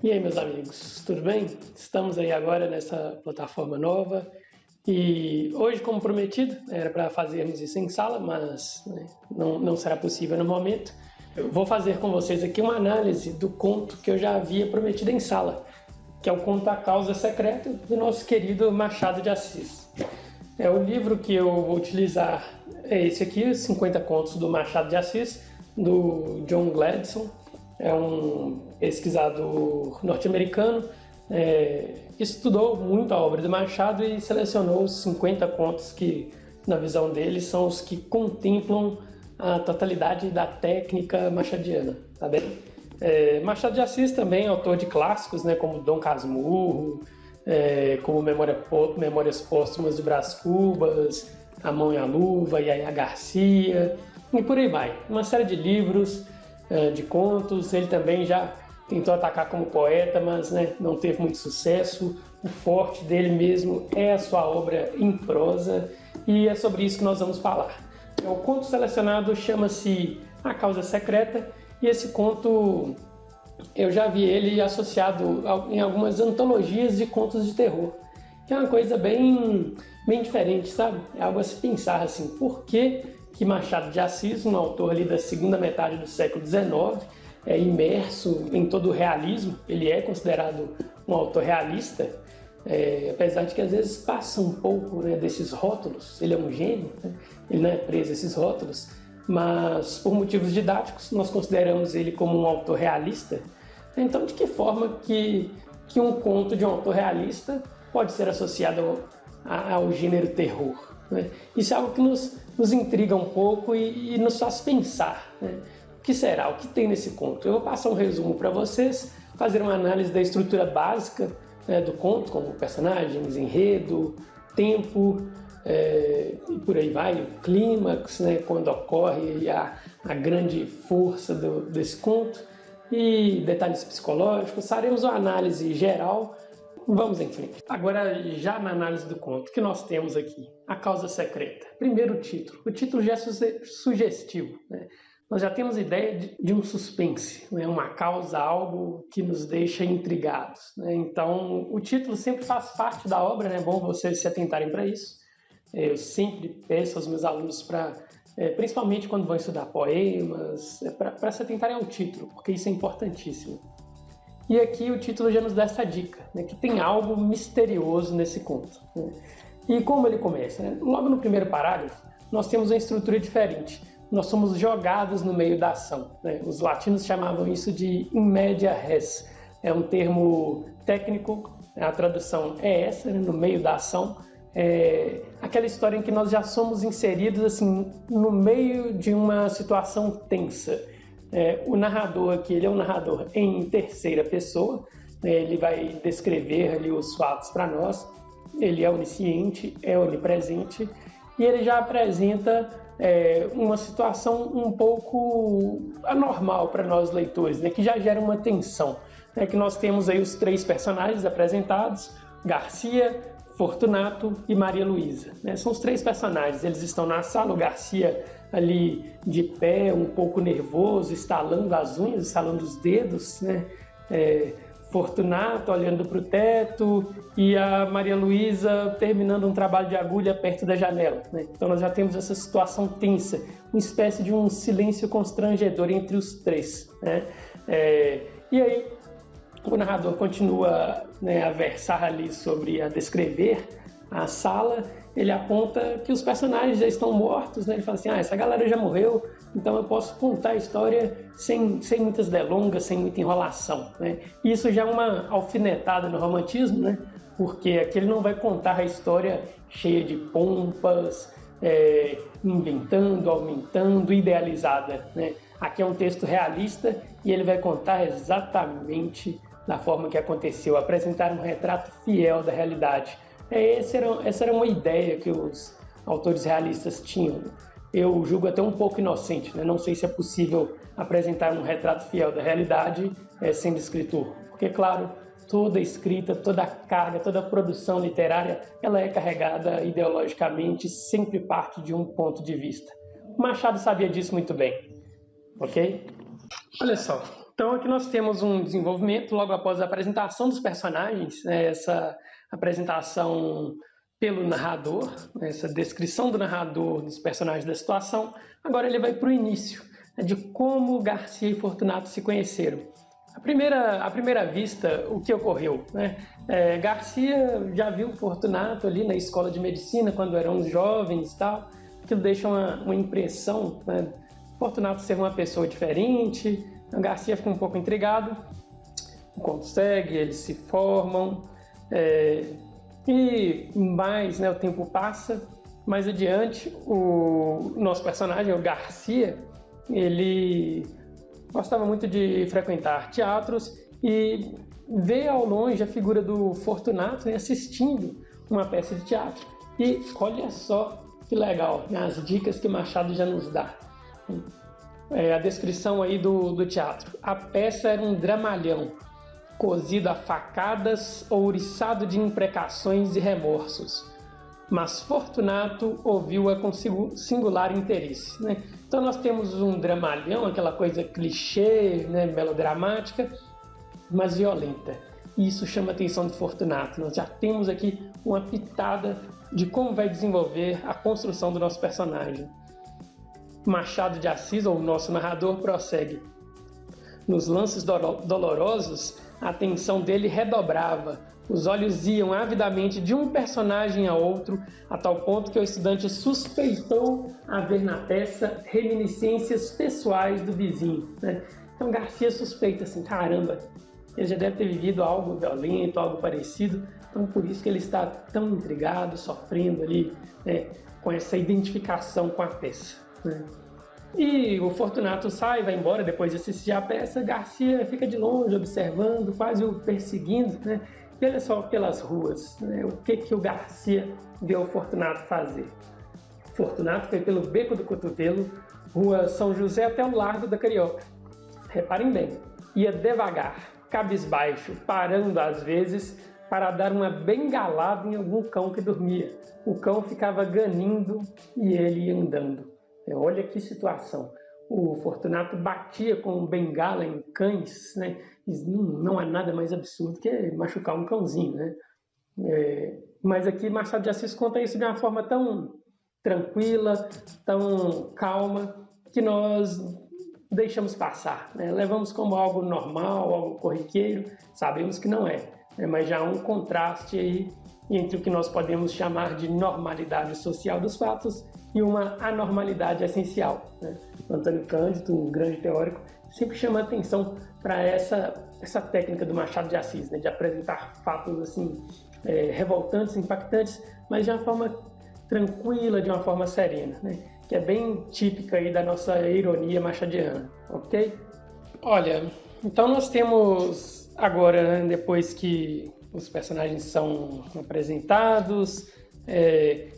E aí, meus amigos, tudo bem? Estamos aí agora nessa plataforma nova e hoje, como prometido, era para fazermos isso em sala, mas não será possível no momento. Eu vou fazer com vocês aqui uma análise do conto que eu já havia prometido em sala, que é o conto A Causa Secreta, do nosso querido Machado de Assis. O livro que eu vou utilizar é esse aqui, 50 Contos do Machado de Assis, do John Gladstone. É um pesquisador norte-americano, estudou muito a obra do Machado e selecionou os 50 contos que, na visão dele, são os que contemplam a totalidade da técnica machadiana, tá bem? Machado de Assis também é autor de clássicos, né, como Dom Casmurro, como Memórias Póstumas de Brás Cubas, A Mão e a Luva, Yaya Garcia, e por aí vai. Uma série de livros, de contos. Ele também já tentou atacar como poeta, mas não teve muito sucesso. O forte dele mesmo é a sua obra em prosa, e é sobre isso que nós vamos falar. O conto selecionado chama-se A Causa Secreta, e esse conto eu já vi ele associado em algumas antologias de contos de terror, que é uma coisa bem diferente, sabe? É algo a se pensar assim, por que Machado de Assis, um autor ali da segunda metade do século XIX, imerso em todo o realismo, ele é considerado um autor realista, apesar de que às vezes passa um pouco desses rótulos. Ele é um gênio, ele não é preso a esses rótulos, mas por motivos didáticos nós consideramos ele como um autor realista. Então, de que forma que um conto de um autor realista pode ser associado ao gênero terror? Isso é algo que nos intriga um pouco e nos faz pensar. O que será? O que tem nesse conto? Eu vou passar um resumo para vocês, fazer uma análise da estrutura básica do conto, como personagens, enredo, tempo, e por aí vai, o clímax, quando ocorre a grande força desse conto, e detalhes psicológicos. Faremos uma análise geral. Vamos em frente. Agora, já na análise do conto, o que nós temos aqui? A Causa Secreta. Primeiro, o título. O título já é sugestivo. Nós já temos ideia de um suspense, uma causa, algo que nos deixa intrigados. Então, o título sempre faz parte da obra, é bom vocês se atentarem para isso. Eu sempre peço aos meus alunos para, principalmente quando vão estudar poemas, para se atentarem ao título, porque isso é importantíssimo. E aqui o título já nos dá essa dica, que tem algo misterioso nesse conto. E como ele começa? Logo no primeiro parágrafo, nós temos uma estrutura diferente. Nós somos jogados no meio da ação. Os latinos chamavam isso de in media res. É um termo técnico, a tradução é essa, no meio da ação. É aquela história em que nós já somos inseridos assim, no meio de uma situação tensa. O narrador aqui, ele é um narrador em terceira pessoa, ele vai descrever ali os fatos para nós, ele é onisciente, é onipresente, e ele já apresenta uma situação um pouco anormal para nós leitores, que já gera uma tensão, que nós temos aí os três personagens apresentados, Garcia, Fortunato e Maria Luísa. São os três personagens, eles estão na sala, o Garcia ali de pé, um pouco nervoso, estalando as unhas, estalando os dedos, Fortunato olhando para o teto e a Maria Luísa terminando um trabalho de agulha perto da janela. Então nós já temos essa situação tensa, uma espécie de um silêncio constrangedor entre os três. E aí o narrador continua a versar ali a descrever a sala. Ele aponta que os personagens já estão mortos, Ele fala assim, essa galera já morreu, então eu posso contar a história sem muitas delongas, sem muita enrolação. E isso já é uma alfinetada no romantismo, porque aqui ele não vai contar a história cheia de pompas, inventando, aumentando, idealizada. Aqui é um texto realista e ele vai contar exatamente da forma que aconteceu, apresentar um retrato fiel da realidade. Essa era uma ideia que os autores realistas tinham. Eu julgo até um pouco inocente, Não sei se é possível apresentar um retrato fiel da realidade sendo escritor. Porque, claro, toda escrita, toda carga, toda produção literária, ela é carregada ideologicamente, sempre parte de um ponto de vista. O Machado sabia disso muito bem, ok? Olha só, Então aqui nós temos um desenvolvimento logo após a apresentação dos personagens, né, essa apresentação pelo narrador, né, essa descrição do narrador dos personagens da situação. Agora ele vai para o início, né, de como Garcia e Fortunato se conheceram. À primeira vista, o que ocorreu? Né? Garcia já viu Fortunato ali na escola de medicina, quando eram jovens e tal. Aquilo deixa uma impressão, né? Fortunato ser uma pessoa diferente. Então, Garcia fica um pouco intrigado. O conto segue, eles se formam. E mais, né, o tempo passa. Mais adiante, o nosso personagem, o Garcia, ele gostava muito de frequentar teatros e vê ao longe a figura do Fortunato, né, assistindo uma peça de teatro. E olha só que legal, né, as dicas que Machado já nos dá. A descrição aí do teatro. A peça era um dramalhão, cozido a facadas, ouriçado de imprecações e remorsos. Mas Fortunato ouviu-a com singular interesse. Né? Então nós temos um dramalhão, aquela coisa clichê, né, melodramática, mas violenta. E isso chama a atenção de Fortunato. Nós já temos aqui uma pitada de como vai desenvolver a construção do nosso personagem. Machado de Assis, ou nosso narrador, prossegue. Nos lances dolorosos, a atenção dele redobrava. Os olhos iam avidamente de um personagem a outro, a tal ponto que o estudante suspeitou haver na peça reminiscências pessoais do vizinho. Né? Então Garcia suspeita assim, caramba, ele já deve ter vivido algo violento, algo parecido, então por isso que ele está tão intrigado, sofrendo ali, né, com essa identificação com a peça. Né? E o Fortunato sai, vai embora depois de assistir a peça. Garcia fica de longe observando, quase o perseguindo, né? E olha só pelas ruas, né? O que o Garcia viu o Fortunato fazer. Fortunato foi pelo Beco do Cotovelo, Rua São José até o Largo da Carioca. Reparem bem, ia devagar, cabisbaixo, parando às vezes para dar uma bengalada em algum cão que dormia. O cão ficava ganindo e ele ia andando. Olha que situação. O Fortunato batia com bengala em cães, né? Não há nada mais absurdo que machucar um cãozinho, né? Mas aqui Machado de Assis conta isso de uma forma tão tranquila, tão calma, que nós deixamos passar, né? Levamos como algo normal, algo corriqueiro, sabemos que não é, né? Mas já há um contraste aí entre o que nós podemos chamar de normalidade social dos fatos e uma anormalidade essencial. Né? Antônio Cândido, um grande teórico, sempre chama atenção para essa técnica do Machado de Assis, né? De apresentar fatos assim, revoltantes, impactantes, mas de uma forma tranquila, de uma forma serena, né? Que é bem típica aí da nossa ironia machadiana, ok? Olha, então nós temos agora, né, depois que os personagens são apresentados,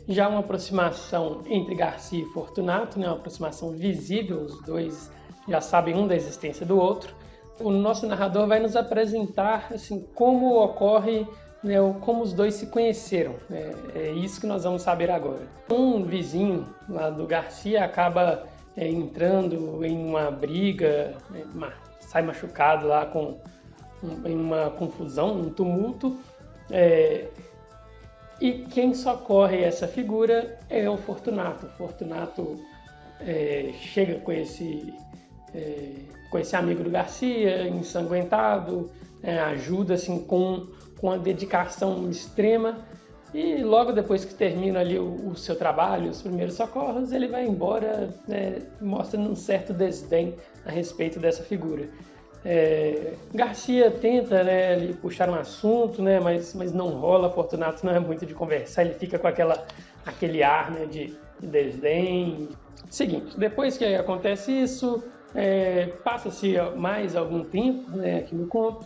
já uma aproximação entre Garcia e Fortunato, né, uma aproximação visível, os dois já sabem um da existência do outro. O nosso narrador vai nos apresentar assim, como ocorre, né, como os dois se conheceram. É isso que nós vamos saber agora. Um vizinho lá do Garcia acaba entrando em uma briga, sai machucado lá em uma confusão, um tumulto, e quem socorre essa figura é o Fortunato. O Fortunato chega com esse amigo do Garcia, ensanguentado, ajuda assim, com a dedicação extrema, e logo depois que termina ali o seu trabalho, os primeiros socorros, ele vai embora, mostrando um certo desdém a respeito dessa figura. Garcia tenta, né, ali puxar um assunto, né, mas não rola. Fortunato não é muito de conversar, ele fica com aquele ar, né, de desdém. Seguinte, depois que acontece isso, passa-se mais algum tempo, né, aqui no conto,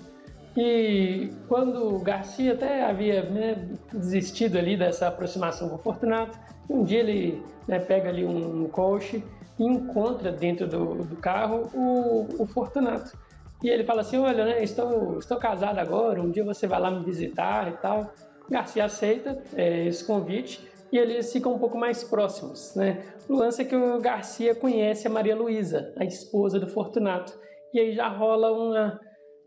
e quando Garcia até havia, né, desistido ali dessa aproximação com o Fortunato, um dia ele, né, pega ali um coche e encontra dentro do carro o Fortunato. E ele fala assim, olha, né, estou casado agora, um dia você vai lá me visitar e tal. Garcia aceita esse convite e eles ficam um pouco mais próximos, né? O lance é que o Garcia conhece a Maria Luísa, a esposa do Fortunato, e aí já rola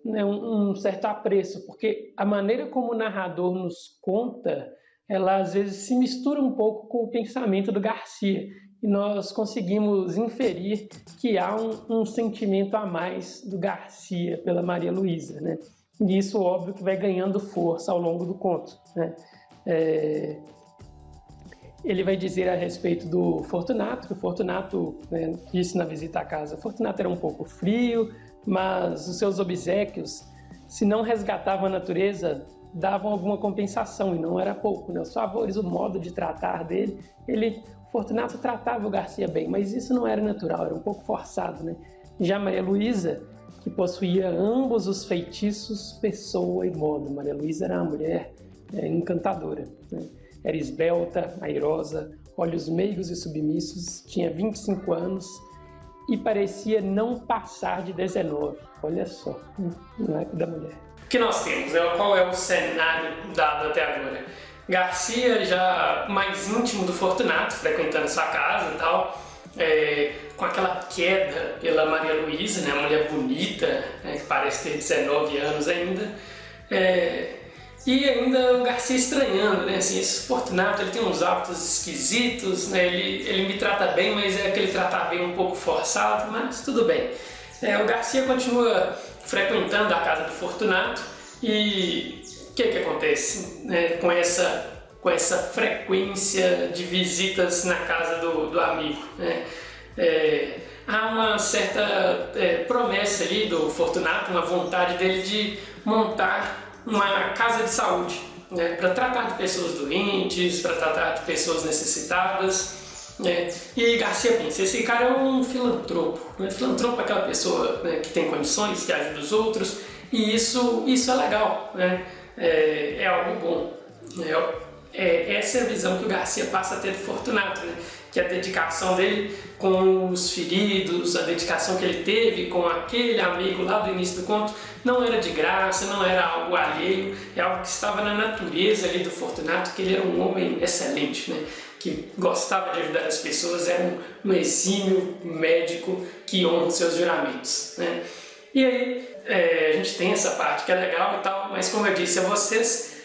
um certo apreço, porque a maneira como o narrador nos conta, ela às vezes se mistura um pouco com o pensamento do Garcia, e nós conseguimos inferir que há um sentimento a mais do Garcia pela Maria Luísa, né? E isso, óbvio, que vai ganhando força ao longo do conto, né? Ele vai dizer a respeito do Fortunato, que o Fortunato, né, disse na visita à casa, Fortunato era um pouco frio, mas os seus obséquios, se não resgatavam a natureza, davam alguma compensação, e não era pouco, né? Os favores, o modo de tratar dele, Fortunato tratava o Garcia bem, mas isso não era natural, era um pouco forçado, né? Já Maria Luísa, que possuía ambos os feitiços, pessoa e modo. Maria Luísa era uma mulher encantadora, né? Era esbelta, airosa, olhos meigos e submissos, tinha 25 anos e parecia não passar de 19. Olha só, não é da mulher. O que nós temos? Qual é o cenário dado até agora? Garcia, já mais íntimo do Fortunato, frequentando sua casa e tal, com aquela queda pela Maria Luísa, né, uma mulher bonita, né, que parece ter 19 anos ainda, e ainda o Garcia estranhando, né, assim, esse Fortunato, ele tem uns hábitos esquisitos, né, ele me trata bem, mas é aquele tratar bem um pouco forçado, mas tudo bem. O Garcia continua frequentando a casa do Fortunato e o que acontece, né, com essa frequência de visitas na casa do amigo, né? Há uma certa promessa ali do Fortunato, uma vontade dele de montar uma casa de saúde, né, para tratar de pessoas doentes, para tratar de pessoas necessitadas, né? E Garcia pensa, esse cara é um filantropo, né? Filantropo é aquela pessoa, né, que tem condições, que ajuda os outros, e isso é legal, né? É algo bom. Essa é a visão que o Garcia passa a ter do Fortunato, né? Que a dedicação dele com os feridos, a dedicação que ele teve com aquele amigo lá do início do conto, não era de graça, não era algo alheio, é algo que estava na natureza ali do Fortunato, que ele era um homem excelente, né? Que gostava de ajudar as pessoas, era um exímio médico que honra os seus juramentos, né? E aí a gente tem essa parte que é legal e tal, mas como eu disse a vocês,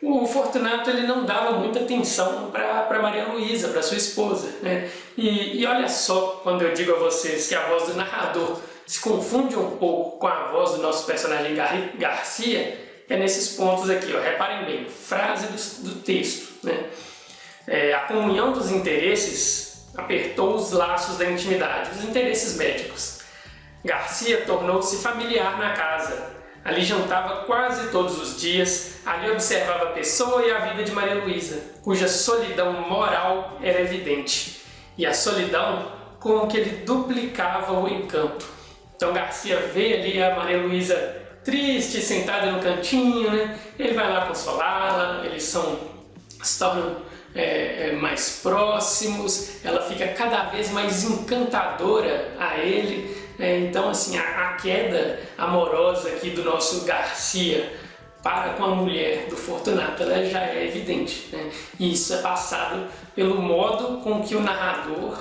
o Fortunato ele não dava muita atenção para Maria Luísa, para sua esposa, né? E olha só, quando eu digo a vocês que a voz do narrador se confunde um pouco com a voz do nosso personagem Garcia, é nesses pontos aqui, ó. Reparem bem, frase do texto, né? A comunhão dos interesses apertou os laços da intimidade, os interesses médicos. Garcia tornou-se familiar na casa. Ali jantava quase todos os dias, ali observava a pessoa e a vida de Maria Luísa, cuja solidão moral era evidente. E a solidão como que ele duplicava o encanto. Então Garcia vê ali a Maria Luísa triste, sentada no cantinho, né? Ele vai lá consolá-la, eles se tornam mais próximos, ela fica cada vez mais encantadora a ele. Então, assim, a queda amorosa aqui do nosso Garcia para com a mulher do Fortunato, ela já é evidente, né? E isso é passado pelo modo com que o narrador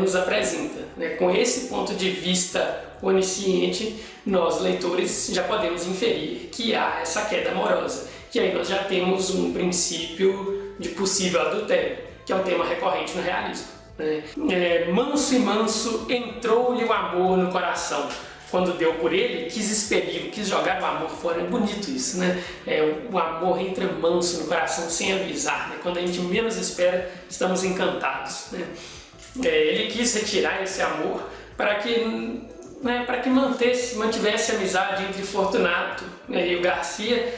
nos apresenta, né? Com esse ponto de vista onisciente, nós, leitores, já podemos inferir que há essa queda amorosa. E aí nós já temos um princípio de possível adultério, que é um tema recorrente no realismo. Manso e manso entrou-lhe o amor no coração. Quando deu por ele, quis expeli-lo, quis jogar o amor fora. É bonito isso, né? O amor entra manso no coração sem avisar, né? Quando a gente menos espera, estamos encantados, né? Ele quis retirar esse amor para que mantivesse a amizade entre Fortunato, né, e o Garcia.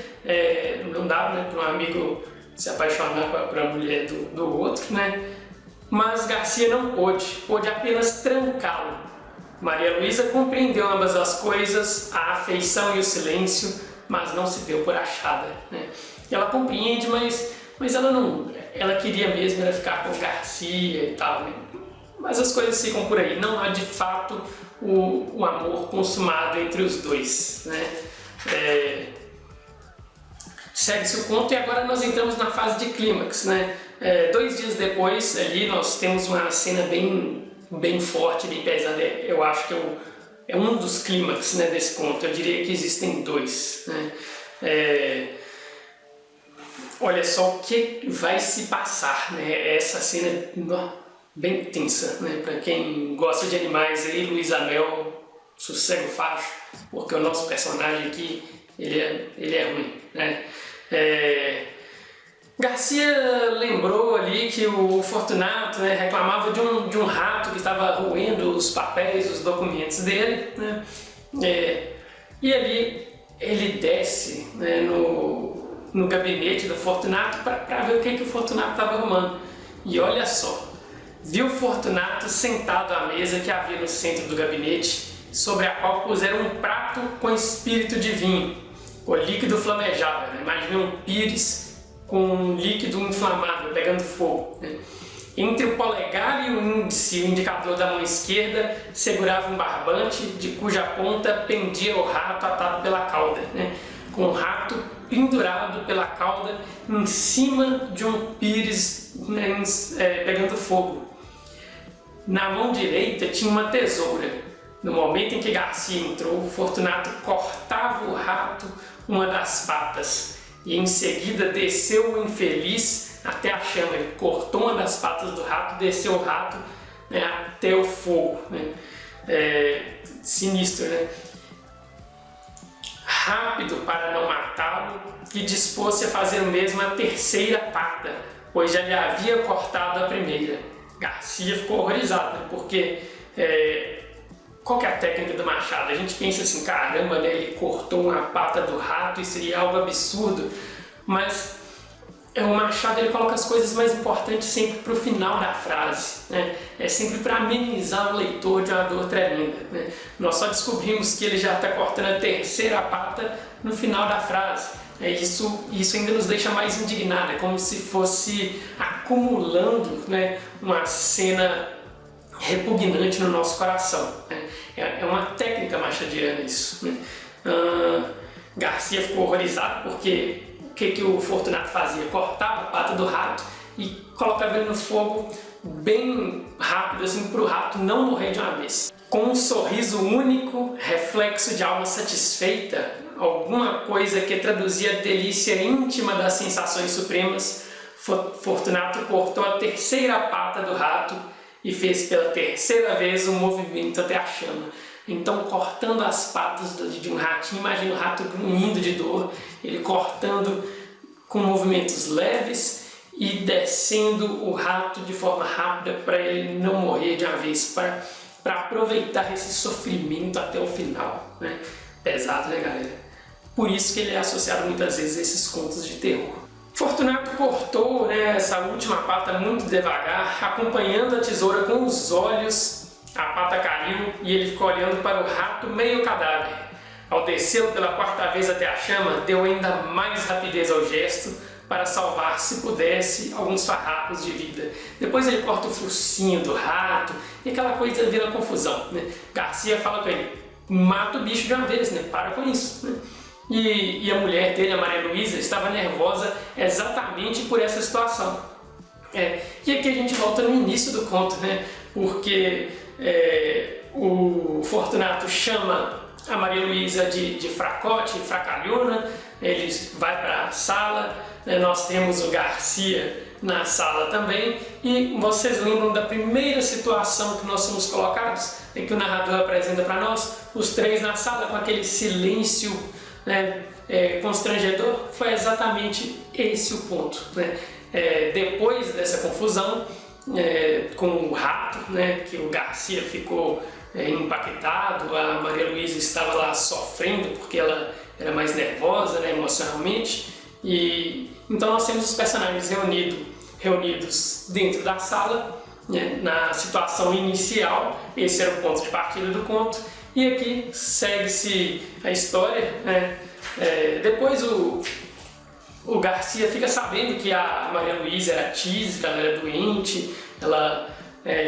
Não dava, né, para um amigo se apaixonar para a mulher do outro, né? Mas Garcia não pôde apenas trancá-lo. Maria Luísa compreendeu ambas as coisas, a afeição e o silêncio, mas não se deu por achada, né? Ela compreende, mas ela queria mesmo era ficar com Garcia e tal, né? Mas as coisas ficam por aí, não há de fato o amor consumado entre os dois, né? Segue-se o conto e agora nós entramos na fase de clímax, né? 2 dias depois, ali nós temos uma cena bem forte, bem pesada. Eu acho que é um dos clímax, né, desse conto. Eu diria que existem dois, né? Olha só o que vai se passar, né? Essa cena bem tensa, né? Para quem gosta de animais aí, Luiz Amel, sossega o facho, porque o nosso personagem aqui, ele é ruim, né? Garcia lembrou ali que o Fortunato, né, reclamava de um rato que estava roendo os papéis, os documentos dele, né? E ali ele desce, né, no gabinete do Fortunato para ver o que o Fortunato estava arrumando. E olha só, viu o Fortunato sentado à mesa que havia no centro do gabinete, sobre a qual puseram um prato com espírito de vinho, o líquido flamejava, né? Imagina um pires com um líquido inflamável pegando fogo, né? Entre o polegar e o índice, o indicador da mão esquerda segurava um barbante de cuja ponta pendia o rato atado pela cauda, né? Com o rato pendurado pela cauda em cima de um pires, né, pegando fogo. Na mão direita tinha uma tesoura. No momento em que Garcia entrou, o Fortunato cortava o rato uma das patas e em seguida desceu o infeliz até a chama. Ele cortou uma das patas do rato, desceu o rato, né, até o fogo, né? Sinistro, né? Rápido para não matá-lo, e dispôs-se a fazer o mesmo a terceira pata, pois já lhe havia cortado a primeira. Garcia ficou horrorizado, né? Porque qual que é a técnica do machado? A gente pensa assim, caramba, né, ele cortou uma pata do rato e seria algo absurdo, mas o machado ele coloca as coisas mais importantes sempre para o final da frase, né? É sempre para amenizar o leitor de uma dor tremenda, né? Nós só descobrimos que ele já está cortando a terceira pata no final da frase. Isso ainda nos deixa mais indignados, é como se fosse acumulando, né, uma cena repugnante no nosso coração, né? É uma técnica machadiana isso, né? Garcia ficou horrorizado porque o que o Fortunato fazia? Cortava a pata do rato e colocava ele no fogo bem rápido, assim, para o rato não morrer de uma vez. Com um sorriso único, reflexo de alma satisfeita, alguma coisa que traduzia a delícia íntima das sensações supremas, Fortunato cortou a terceira pata do rato e fez pela terceira vez um movimento até a chama. Então, cortando as patas de um ratinho, imagina o rato grunhindo de dor, ele cortando com movimentos leves e descendo o rato de forma rápida para ele não morrer de uma vez, para aproveitar esse sofrimento até o final, né? Pesado, né, galera? Por isso que ele é associado muitas vezes a esses contos de terror. Fortunato cortou, né, essa última pata muito devagar, acompanhando a tesoura com os olhos. A pata caiu e ele ficou olhando para o rato meio cadáver. Ao descê-lo pela quarta vez até a chama, deu ainda mais rapidez ao gesto para salvar, se pudesse, alguns farrapos de vida. Depois ele corta o focinho do rato e aquela coisa vira confusão, né? Garcia fala com ele, mata o bicho de uma vez, né? Para com isso, né? E a mulher dele, a Maria Luísa, estava nervosa exatamente por essa situação. E aqui a gente volta no início do conto, né? Porque o Fortunato chama a Maria Luísa de fracote, fracalhona, ele vai para a sala, né? Nós temos o Garcia na sala também, e vocês lembram da primeira situação que nós somos colocados, em que o narrador apresenta para nós, os três na sala com aquele silêncio, né, constrangedor? Foi exatamente esse o ponto, né? Depois dessa confusão com o rato, né, que o Garcia ficou impactado, a Maria Luísa estava lá sofrendo porque ela era mais nervosa, né, emocionalmente, e então nós temos os personagens reunidos dentro da sala, né, na situação inicial. Esse era o ponto de partida do conto. E aqui segue-se a história, né? Depois o Garcia fica sabendo que a Maria Luísa era tísica, ela era doente, ela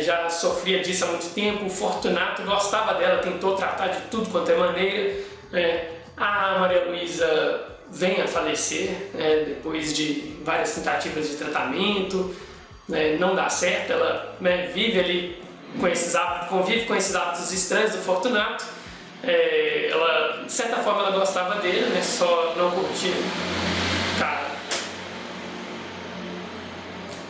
já sofria disso há muito tempo. O Fortunato gostava dela, tentou tratar de tudo quanto é maneira. A Maria Luísa vem a falecer, depois de várias tentativas de tratamento, não dá certo, ela vive ali com esses hábitos, convive com esses hábitos estranhos do Fortunato, Ela, de certa forma, ela gostava dele, né? Só não curtia. Cara,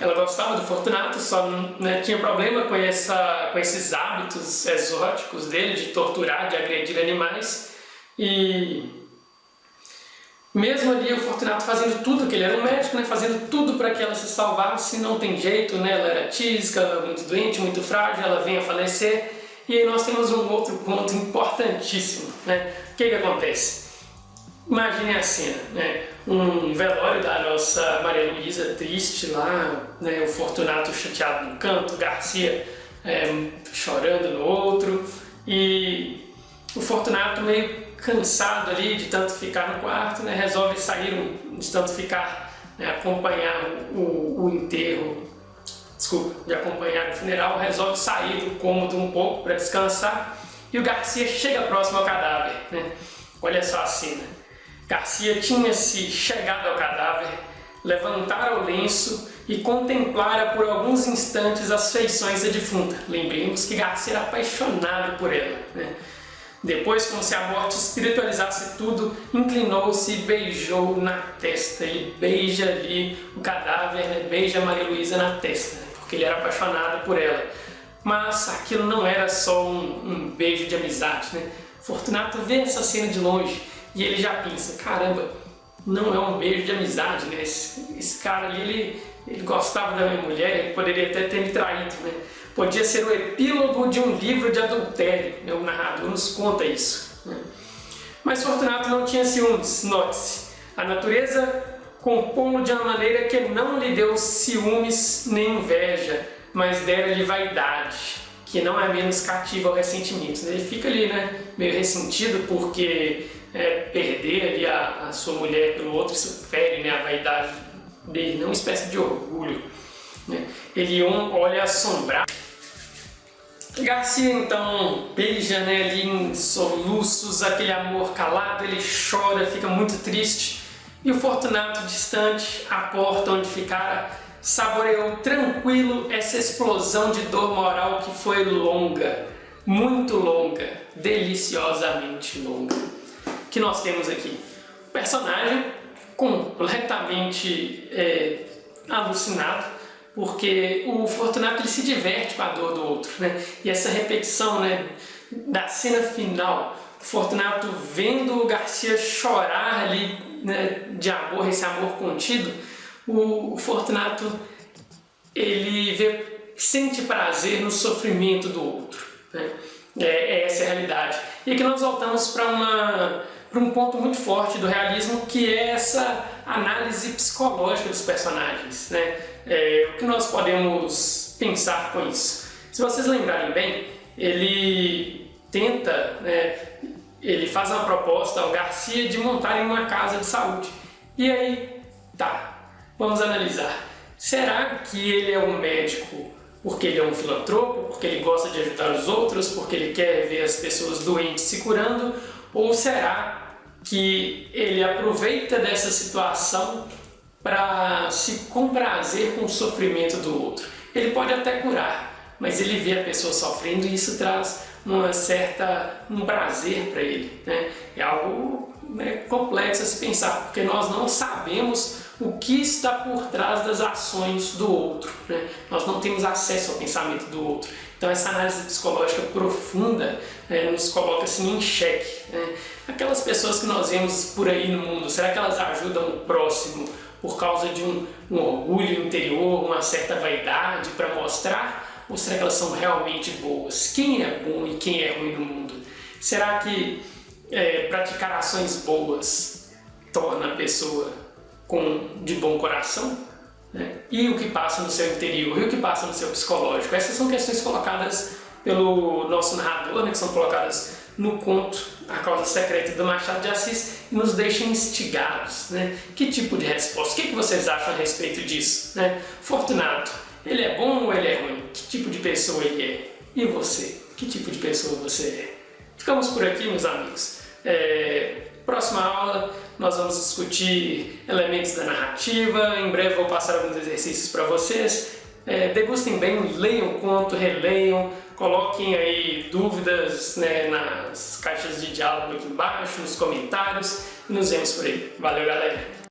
ela gostava do Fortunato, só né, tinha problema com esses hábitos exóticos dele de torturar, de agredir animais. E mesmo ali o Fortunato fazendo tudo, que ele era um médico, né, fazendo tudo para que ela se salvasse, não tem jeito, né, ela era tísica, muito doente, muito frágil, ela vem a falecer. E aí nós temos um outro ponto importantíssimo, né? O que acontece? Imagine a cena, né? Um velório da nossa Maria Luísa triste lá, né? O Fortunato chateado num canto, o Garcia chorando no outro, e o Fortunato meio cansado ali de tanto ficar no quarto, né? Resolve sair, de tanto ficar, né? Acompanhar o enterro, de acompanhar o funeral, resolve sair do cômodo um pouco para descansar, e o Garcia chega próximo ao cadáver, né? Olha só a cena. Garcia tinha se chegado ao cadáver, levantara o lenço e contemplara por alguns instantes as feições da defunta. Lembremos que Garcia era apaixonado por ela, né? Depois, como se a morte espiritualizasse tudo, inclinou-se e beijou na testa. Ele beija ali o cadáver, né? Beija Maria Luísa na testa, né? Porque ele era apaixonado por ela. Mas aquilo não era só um beijo de amizade, né? Fortunato vê essa cena de longe e ele já pensa, caramba, não é um beijo de amizade, né? Esse cara ali, ele gostava da minha mulher, ele poderia até ter me traído, né? Podia ser o epílogo de um livro de adultério, né? O narrador nos conta isso, né? Mas Fortunato não tinha ciúmes, note-se. A natureza compô-lo de uma maneira que não lhe deu ciúmes nem inveja, mas dera-lhe vaidade, que não é menos cativa ao ressentimento. Ele fica ali, né, meio ressentido porque perder ali a sua mulher pelo outro, isso fere, né, a vaidade dele, não uma espécie de orgulho, né? Ele olha assombrado. Garcia então beija, né, ali em soluços, aquele amor calado, ele chora, fica muito triste, e o Fortunato, distante, à porta onde ficara, saboreou tranquilo essa explosão de dor moral que foi longa, muito longa, deliciosamente longa. O que nós temos aqui? O personagem completamente alucinado, porque o Fortunato ele se diverte com a dor do outro, né? E essa repetição, né, da cena final, o Fortunato vendo o Garcia chorar ali, né, de amor, esse amor contido, o Fortunato ele sente prazer no sofrimento do outro, né? Essa é a realidade. E aqui nós voltamos para um ponto muito forte do realismo, que é essa análise psicológica dos personagens, né? O que nós podemos pensar com isso? Se vocês lembrarem bem, ele tenta, né, ele faz uma proposta ao Garcia de montarem uma casa de saúde. E aí, tá, vamos analisar. Será que ele é um médico porque ele é um filantropo, porque ele gosta de ajudar os outros, porque ele quer ver as pessoas doentes se curando? Ou será que ele aproveita dessa situação para se comprazer com o sofrimento do outro? Ele pode até curar, mas ele vê a pessoa sofrendo e isso traz um prazer para ele, né? É algo, né, complexo a se pensar, porque nós não sabemos o que está por trás das ações do outro, né? Nós não temos acesso ao pensamento do outro. Então essa análise psicológica profunda, né, nos coloca assim em xeque, né? Aquelas pessoas que nós vemos por aí no mundo, será que elas ajudam o próximo por causa de um orgulho interior, uma certa vaidade para mostrar? Ou será que elas são realmente boas? Quem é bom e quem é ruim no mundo? Será que praticar ações boas torna a pessoa de bom coração, né? E o que passa no seu interior, e o que passa no seu psicológico? Essas são questões colocadas pelo nosso narrador, né, que são colocadas no conto A Causa Secreta do Machado de Assis, e nos deixam instigados, né? Que tipo de resposta? O que vocês acham a respeito disso, né? Fortunato, ele é bom ou ele é ruim? Que tipo de pessoa ele é? E você? Que tipo de pessoa você é? Ficamos por aqui, meus amigos. Próxima aula nós vamos discutir elementos da narrativa. Em breve vou passar alguns exercícios para vocês. degustem bem, leiam o conto, releiam, coloquem aí dúvidas, né, nas caixas de diálogo aqui embaixo, nos comentários, e nos vemos por aí. Valeu, galera!